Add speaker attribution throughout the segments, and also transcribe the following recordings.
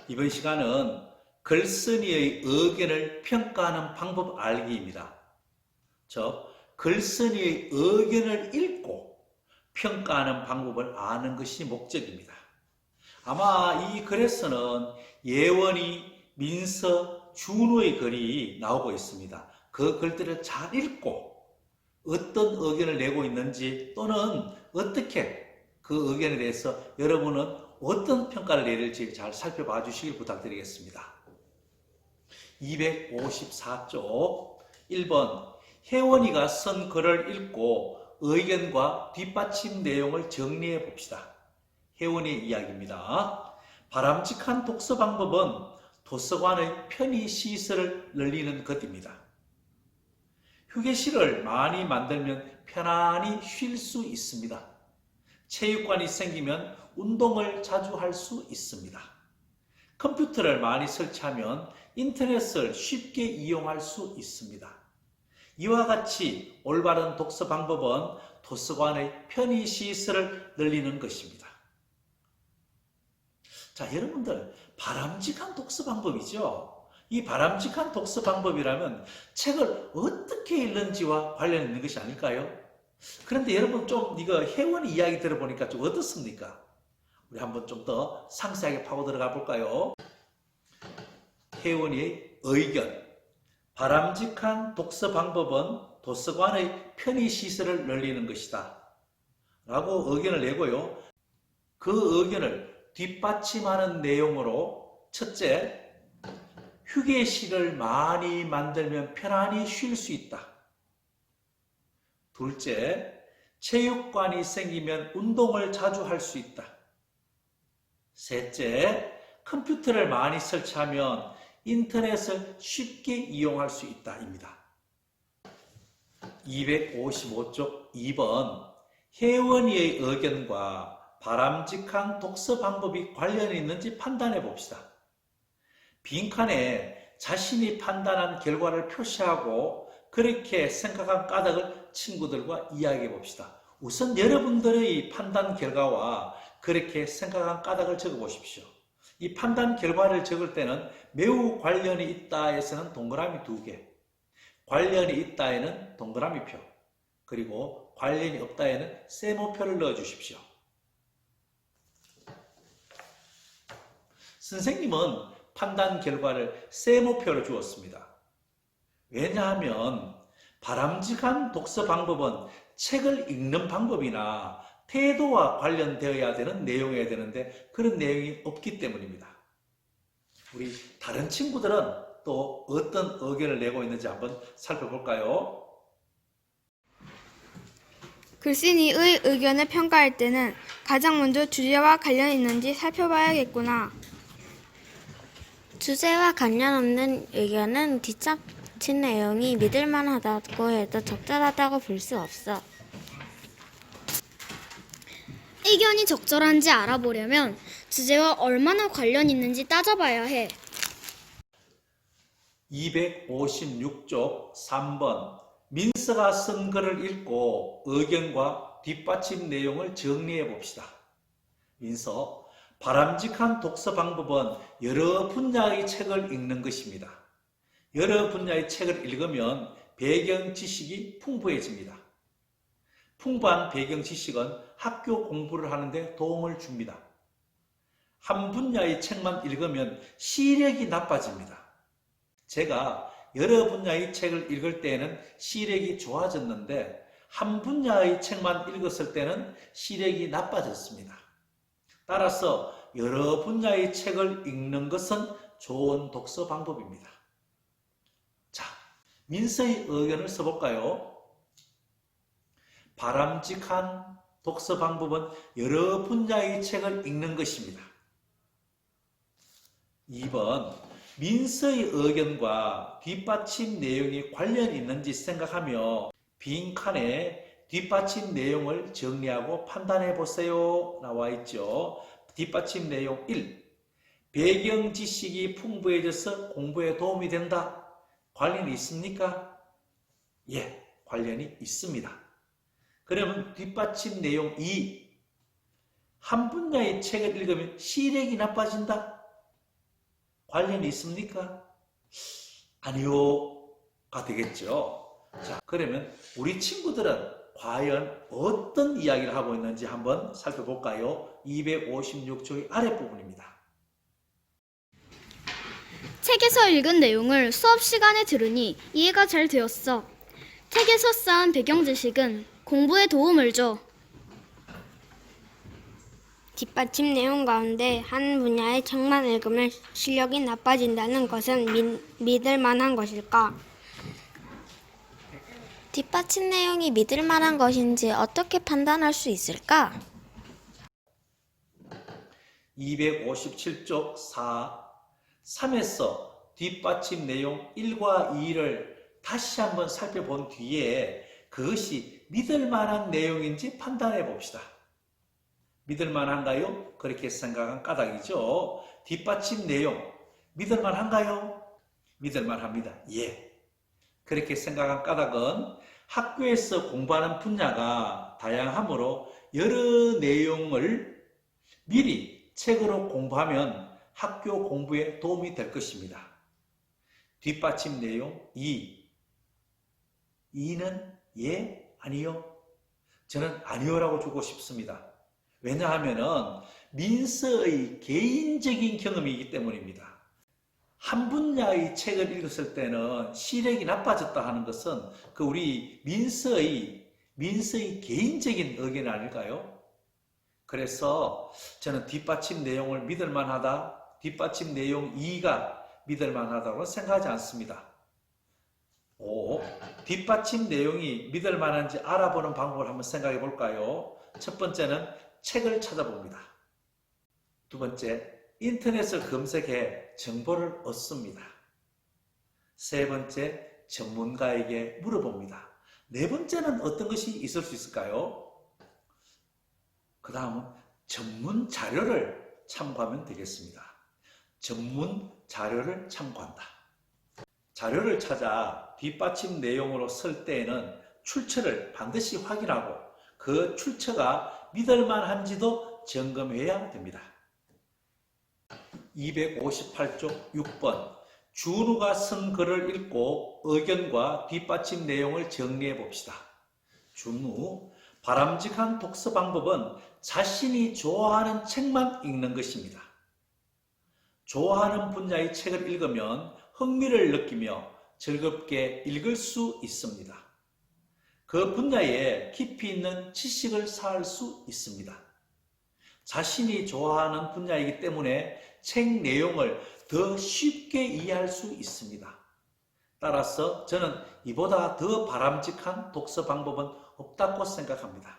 Speaker 1: 이번 시간은 글쓴이의 의견을 평가하는 방법 알기입니다. 즉, 글쓴이의 의견을 읽고 평가하는 방법을 아는 것이 목적입니다. 아마 이 글에서는 예원이, 민서, 준호의 글이 나오고 있습니다. 그 글들을 잘 읽고 어떤 의견을 내고 있는지 또는 어떻게 그 의견에 대해서 여러분은 어떤 평가를 내릴지 잘 살펴봐 주시길 부탁드리겠습니다. 254쪽 1번 혜원이가 쓴 글을 읽고 의견과 뒷받침 내용을 정리해 봅시다. 혜원이의 이야기입니다. 바람직한 독서 방법은 도서관의 편의 시설을 늘리는 것입니다. 휴게실을 많이 만들면 편안히 쉴 수 있습니다. 체육관이 생기면 운동을 자주 할 수 있습니다. 컴퓨터를 많이 설치하면 인터넷을 쉽게 이용할 수 있습니다. 이와 같이 올바른 독서 방법은 도서관의 편의 시설을 늘리는 것입니다. 자, 여러분들 바람직한 독서 방법이죠. 이 바람직한 독서 방법이라면 책을 어떻게 읽는지와 관련 있는 것이 아닐까요? 그런데 여러분 좀 이거 혜원이 이야기 들어보니까 좀 어떻습니까? 우리 한번 좀 더 상세하게 파고 들어가 볼까요? 혜원이의 의견. 바람직한 독서 방법은 도서관의 편의 시설을 늘리는 것이다. 라고 의견을 내고요. 그 의견을 뒷받침하는 내용으로 첫째, 휴게실을 많이 만들면 편안히 쉴 수 있다. 둘째, 체육관이 생기면 운동을 자주 할 수 있다. 셋째, 컴퓨터를 많이 설치하면 인터넷을 쉽게 이용할 수 있다. 입니다. 255쪽 2번 혜원이의 의견과 바람직한 독서 방법이 관련이 있는지 판단해 봅시다. 빈칸에 자신이 판단한 결과를 표시하고 그렇게 생각한 까닭을 친구들과 이야기해 봅시다. 우선 여러분들의 판단 결과와 그렇게 생각한 까닭을 적어 보십시오. 이 판단 결과를 적을 때는 매우 관련이 있다에서는 동그라미 2개, 관련이 있다에는 동그라미 표, 그리고 관련이 없다에는 세모표를 넣어 주십시오. 선생님은 판단 결과를 세모표로 주었습니다. 왜냐하면 바람직한 독서 방법은 책을 읽는 방법이나 태도와 관련되어야 되는 내용이어야 되는데 그런 내용이 없기 때문입니다. 우리 다른 친구들은 또 어떤 의견을 내고 있는지 한번 살펴볼까요?
Speaker 2: 글쓴이의 의견을 평가할 때는 가장 먼저 주제와 관련 있는지 살펴봐야겠구나.
Speaker 3: 주제와 관련 없는 의견은 뒷받침 내용이 믿을만하다고 해도 적절하다고 볼 수 없어.
Speaker 4: 의견이 적절한지 알아보려면 주제와 얼마나 관련 있는지 따져봐야 해.
Speaker 1: 256쪽 3번 민서가 쓴 글을 읽고 의견과 뒷받침 내용을 정리해 봅시다. 민서, 바람직한 독서 방법은 여러 분야의 책을 읽는 것입니다. 여러 분야의 책을 읽으면 배경 지식이 풍부해집니다. 풍부한 배경 지식은 학교 공부를 하는데 도움을 줍니다. 한 분야의 책만 읽으면 시력이 나빠집니다. 제가 여러 분야의 책을 읽을 때에는 시력이 좋아졌는데 한 분야의 책만 읽었을 때는 시력이 나빠졌습니다. 따라서 여러 분야의 책을 읽는 것은 좋은 독서 방법입니다. 자, 민서의 의견을 써볼까요? 바람직한 독서 방법은 여러 분야의 책을 읽는 것입니다. 2번 민서의 의견과 뒷받침 내용이 관련이 있는지 생각하며 빈칸에 뒷받침 내용을 정리하고 판단해 보세요. 나와 있죠. 뒷받침 내용 1. 배경 지식이 풍부해져서 공부에 도움이 된다. 관련이 있습니까? 예, 관련이 있습니다. 그러면 뒷받침 내용 2. 한 분야의 책을 읽으면 시력이 나빠진다? 관련이 있습니까? 아니요가 되겠죠. 자, 그러면 우리 친구들은 과연 어떤 이야기를 하고 있는지 한번 살펴볼까요? 256쪽의 아랫부분입니다.
Speaker 4: 책에서 읽은 내용을 수업 시간에 들으니 이해가 잘 되었어. 책에서 쌓은 배경 지식은 공부에 도움을 줘.
Speaker 3: 뒷받침 내용 가운데 한 분야의 책만 읽으면 실력이 나빠진다는 것은 믿을 만한 것일까? 뒷받침 내용이 믿을 만한 것인지 어떻게 판단할 수 있을까?
Speaker 1: 257쪽 3에서 뒷받침 내용 1과 2를 다시 한번 살펴본 뒤에 그것이 믿을 만한 내용인지 판단해 봅시다. 믿을 만한가요? 그렇게 생각한 까닭이죠. 뒷받침 내용 믿을 만한가요? 믿을 만합니다. 예. 그렇게 생각한 까닭은 학교에서 공부하는 분야가 다양하므로 여러 내용을 미리 책으로 공부하면 학교 공부에 도움이 될 것입니다. 뒷받침 내용 2는 예? 아니요? 저는 아니요라고 주고 싶습니다. 왜냐하면 민서의 개인적인 경험이기 때문입니다. 한 분야의 책을 읽었을 때는 시력이 나빠졌다 하는 것은 그 우리 민서의 개인적인 의견 아닐까요? 그래서 저는 뒷받침 내용을 믿을 만하다, 뒷받침 내용 2가 믿을 만하다고 생각하지 않습니다. 뒷받침 내용이 믿을 만한지 알아보는 방법을 한번 생각해 볼까요? 첫 번째는 책을 찾아봅니다. 두 번째, 인터넷을 검색해 정보를 얻습니다. 세 번째, 전문가에게 물어봅니다. 네 번째는 어떤 것이 있을 수 있을까요? 그 다음은 전문 자료를 참고하면 되겠습니다. 전문 자료를 참고한다. 자료를 찾아 뒷받침 내용으로 쓸 때에는 출처를 반드시 확인하고 그 출처가 믿을 만한지도 점검해야 됩니다. 258쪽 6번 준우가 쓴 글을 읽고 의견과 뒷받침 내용을 정리해 봅시다. 준우, 바람직한 독서 방법은 자신이 좋아하는 책만 읽는 것입니다. 좋아하는 분야의 책을 읽으면 흥미를 느끼며 즐겁게 읽을 수 있습니다. 그 분야에 깊이 있는 지식을 쌓을 수 있습니다. 자신이 좋아하는 분야이기 때문에 책 내용을 더 쉽게 이해할 수 있습니다. 따라서 저는 이보다 더 바람직한 독서 방법은 없다고 생각합니다.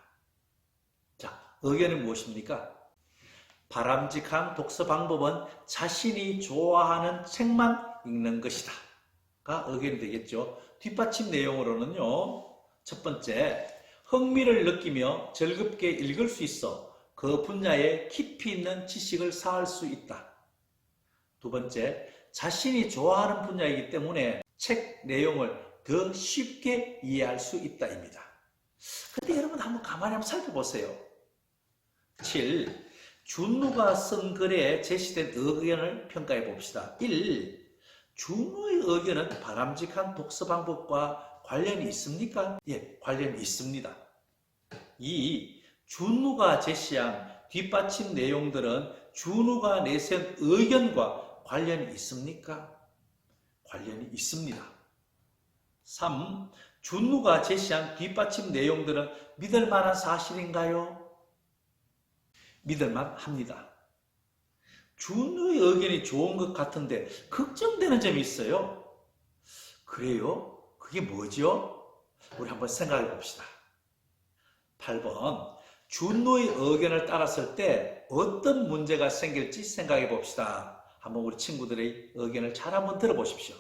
Speaker 1: 자, 의견은 무엇입니까? 바람직한 독서 방법은 자신이 좋아하는 책만 읽는 것이다 가 의견이 되겠죠. 뒷받침 내용으로는요, 첫 번째, 흥미를 느끼며 즐겁게 읽을 수 있어 그 분야에 깊이 있는 지식을 쌓을 수 있다. 두 번째, 자신이 좋아하는 분야이기 때문에 책 내용을 더 쉽게 이해할 수 있다입니다. 근데 여러분 한번 가만히 한번 살펴보세요. 7. 준우가 쓴 글에 제시된 의견을 평가해 봅시다. 1. 준우의 의견은 바람직한 독서 방법과 관련이 있습니까? 예, 관련이 있습니다. 2. 준우가 제시한 뒷받침 내용들은 준우가 내세운 의견과 관련이 있습니까? 관련이 있습니다. 3. 준우가 제시한 뒷받침 내용들은 믿을 만한 사실인가요? 믿을만 합니다. 준우의 의견이 좋은 것 같은데 걱정되는 점이 있어요. 그래요? 그게 뭐죠? 우리 한번 생각해 봅시다. 8번 준우의 의견을 따랐을 때 어떤 문제가 생길지 생각해 봅시다. 한번 우리 친구들의 의견을 잘 한번 들어보십시오.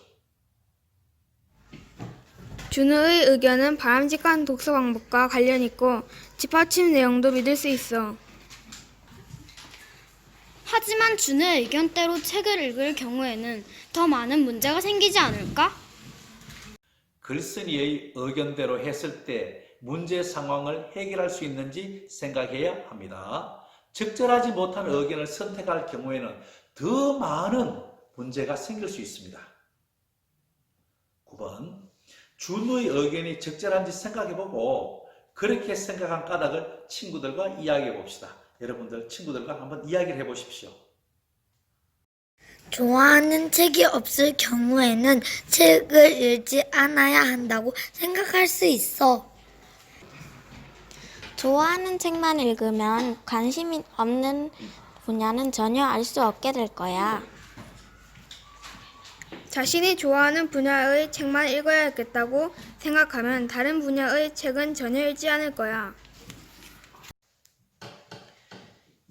Speaker 2: 준우의 의견은 바람직한 독서 방법과 관련 있고 뒷받침 내용도 믿을 수 있어.
Speaker 4: 하지만 준우의 의견대로 책을 읽을 경우에는 더 많은 문제가 생기지 않을까?
Speaker 1: 글쓴이의 의견대로 했을 때 문제 상황을 해결할 수 있는지 생각해야 합니다. 적절하지 못한 의견을 선택할 경우에는 더 문제가 생길 수 있습니다. 9번, 준우의 의견이 적절한지 생각해보고 그렇게 생각한 까닭을 친구들과 이야기해봅시다. 여러분들 친구들과 한번 이야기를 해보십시오.
Speaker 5: 좋아하는 책이 없을 경우에는 책을 읽지 않아야 한다고 생각할 수 있어.
Speaker 6: 좋아하는 책만 읽으면 관심이 없는 분야는 전혀 알 수 없게 될 거야.
Speaker 2: 자신이 좋아하는 분야의 책만 읽어야겠다고 생각하면 다른 분야의 책은 전혀 읽지 않을 거야.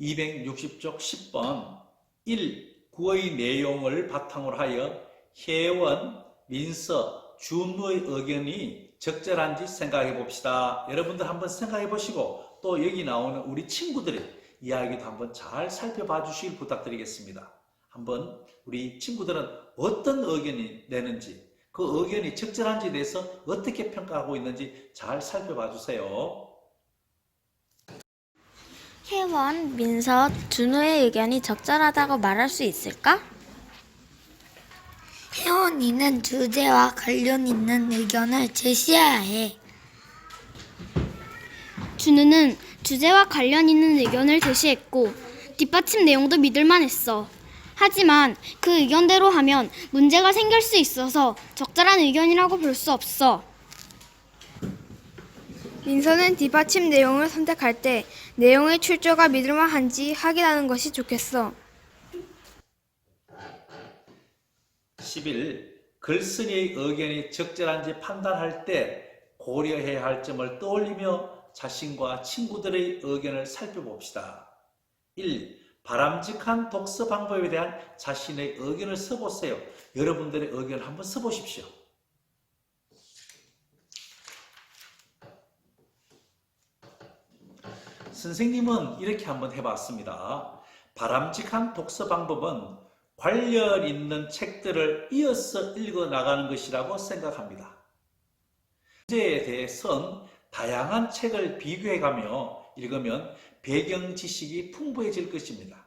Speaker 1: 260쪽 10번 1. 구의 내용을 바탕으로 하여 혜원, 민서, 준우의 의견이 적절한지 생각해 봅시다. 여러분들 한번 생각해 보시고 또 여기 나오는 우리 친구들의 이야기도 한번 잘 살펴봐 주시길 부탁드리겠습니다. 한번 우리 친구들은 어떤 의견이 내는지, 그 의견이 적절한지에 대해서 어떻게 평가하고 있는지 잘 살펴봐 주세요.
Speaker 6: 혜원, 민서, 준우의 의견이 적절하다고 말할 수 있을까?
Speaker 5: 혜원이는 주제와 관련 있는 의견을 제시해야 해.
Speaker 4: 준우는 주제와 관련 있는 의견을 제시했고 뒷받침 내용도 믿을만 했어. 하지만 그 의견대로 하면 문제가 생길 수 있어서 적절한 의견이라고 볼 수 없어.
Speaker 2: 민서는 뒷받침 내용을 선택할 때 내용의 출처가 믿을만한지 확인하는 것이 좋겠어.
Speaker 1: 11. 글쓴이의 의견이 적절한지 판단할 때 고려해야 할 점을 떠올리며 자신과 친구들의 의견을 살펴봅시다. 1. 바람직한 독서 방법에 대한 자신의 의견을 써보세요. 여러분들의 의견을 한번 써보십시오. 선생님은 이렇게 한번 해봤습니다. 바람직한 독서 방법은 관련 있는 책들을 이어서 읽어 나가는 것이라고 생각합니다. 문제에 대해서는 다양한 책을 비교해가며 읽으면 배경 지식이 풍부해질 것입니다.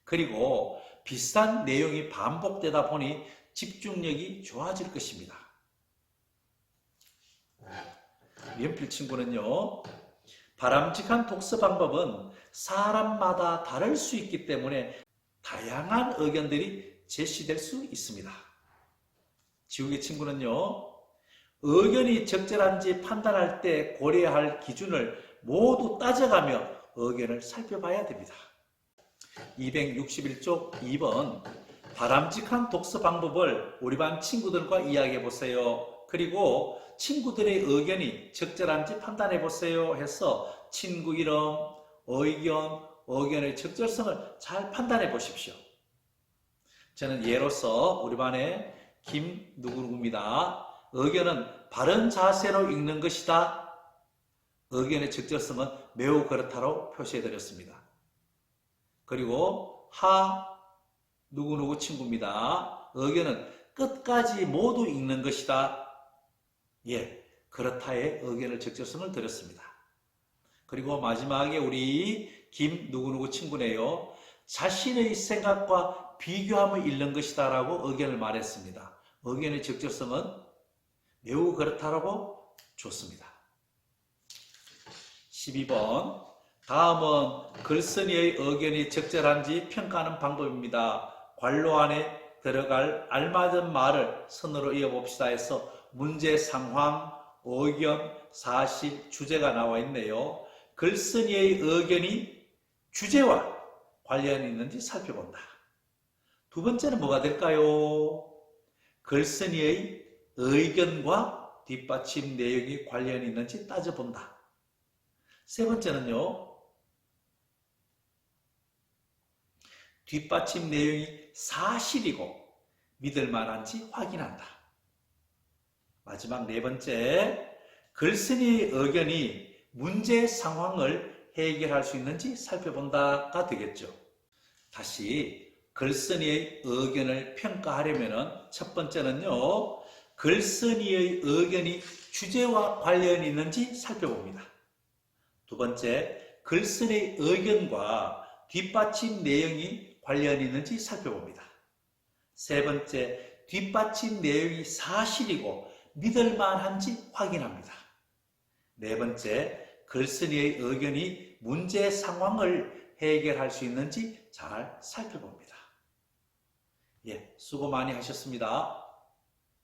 Speaker 1: 그리고 비슷한 내용이 반복되다 보니 집중력이 좋아질 것입니다. 연필 친구는요, 바람직한 독서 방법은 사람마다 다를 수 있기 때문에 다양한 의견들이 제시될 수 있습니다. 지우개 친구는요, 의견이 적절한지 판단할 때 고려해야 할 기준을 모두 따져가며 의견을 살펴봐야 됩니다. 261쪽 2번 바람직한 독서 방법을 우리 반 친구들과 이야기해 보세요. 그리고 친구들의 의견이 적절한지 판단해 보세요 해서 친구 이름, 의견의 적절성을 잘 판단해 보십시오. 저는 예로서 우리 반의 김누구누구입니다. 의견은 바른 자세로 읽는 것이다. 의견의 적절성은 매우 그렇다고 표시해 드렸습니다. 그리고 누구누구 친구입니다. 의견은 끝까지 모두 읽는 것이다. 예, 그렇다의 의견을 적절성을 드렸습니다. 그리고 마지막에 우리 김누구누구 친구네요. 자신의 생각과 비교하며 읽는 것이다 라고 의견을 말했습니다. 의견의 적절성은 매우 그렇다라고 줬습니다. 12번 다음은 글쓴이의 의견이 적절한지 평가하는 방법입니다. 관로 안에 들어갈 알맞은 말을 선으로 이어봅시다 해서 문제 상황, 의견, 사실, 주제가 나와 있네요. 글쓴이의 의견이 주제와 관련이 있는지 살펴본다. 두 번째는 뭐가 될까요? 글쓴이의 의견과 뒷받침 내용이 관련이 있는지 따져본다. 세 번째는요, 뒷받침 내용이 사실이고 믿을 만한지 확인한다. 마지막 네 번째, 글쓴이의 의견이 문제 상황을 해결할 수 있는지 살펴본다가 되겠죠. 다시 글쓴이의 의견을 평가하려면 첫 번째는요, 글쓴이의 의견이 주제와 관련이 있는지 살펴봅니다. 두 번째, 글쓴이의 의견과 뒷받침 내용이 관련이 있는지 살펴봅니다. 세 번째, 뒷받침 내용이 사실이고 믿을만한지 확인합니다. 네 번째, 글쓴이의 의견이 문제 상황을 해결할 수 있는지 잘 살펴봅니다. 예, 수고 많이 하셨습니다.